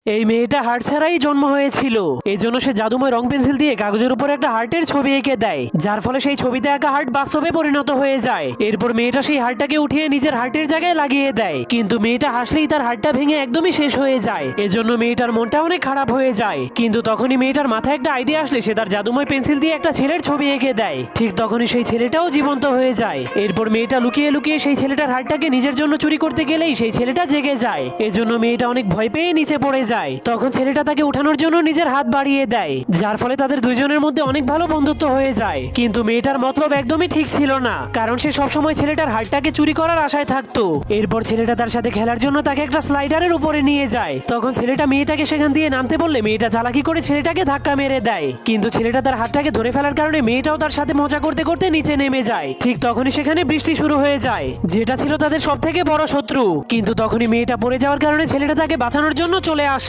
এই মেয়েটা হার্ট ছাড়াই জন্ম হয়েছিল। এজন্য সে জাদুময় রং পেন্সিল দিয়ে কাগজের উপর একটা হার্টের ছবি এঁকে দেয়, যার ফলে সেই ছবিতে আঁকা হার্ট বাস্তবে পরিণত হয়ে যায়। এরপর মেয়েটা সেই হার্টটাকে উঠিয়ে নিজের হার্টের জায়গায় লাগিয়ে দেয়, কিন্তু মেয়েটা হাসলেই তার হার্টটা ভেঙে একদমই শেষ হয়ে যায়। এজন্য মেয়েটার মনটা অনেক খারাপ হয়ে যায়। কিন্তু তখনই মেয়েটার মাথায় একটা আইডিয়া আসলে সে তার জাদুময় পেন্সিল দিয়ে একটা ছেলের ছবি এঁকে দেয়। ঠিক তখনই সেই ছেলেটাও জীবন্ত হয়ে যায়। এরপর মেয়েটা লুকিয়ে লুকিয়ে সেই ছেলেটার হার্টটাকে নিজের জন্য চুরি করতে গেলেই সেই ছেলেটা জেগে যায়। এজন্য মেয়েটা অনেক ভয় পেয়ে নিচে পড়ে যায়। তখন ছেলেটা তাকে উঠানোর জন্য নিজের হাত বাড়িয়ে দেয়, যার ফলে তাদের দুইজনের মধ্যে অনেক ভালো বন্ধুত্ব হয়ে যায়। কিন্তু মেয়েটার মতলব একদমই ঠিক ছিল না, কারণ সে সবসময় ছেলেটার হার্টটাকে চুরি করার আশায় থাকতো। এরপর ছেলেটা তার সাথে খেলার জন্য তাকে একটা স্লাইডারের উপরে নিয়ে যায়। তখন ছেলেটা মেয়েটাকে সেখান দিয়ে নামতে বললে মেয়েটা চালাকি করে ছেলেটাকে ধাক্কা মেরে দেয়, কিন্তু ছেলেটা তার হাতটাকে ধরে ফেলার কারণে মেয়েটাও তার সাথে মজা করতে করতে নিচে নেমে যায়। ঠিক তখনই সেখানে বৃষ্টি শুরু হয়ে যায়, যেটা ছিল তাদের সব থেকে বড় শত্রু। কিন্তু তখনই মেয়েটা পড়ে যাওয়ার কারণে ছেলেটা তাকে বাঁচানোর জন্য চলে আসে।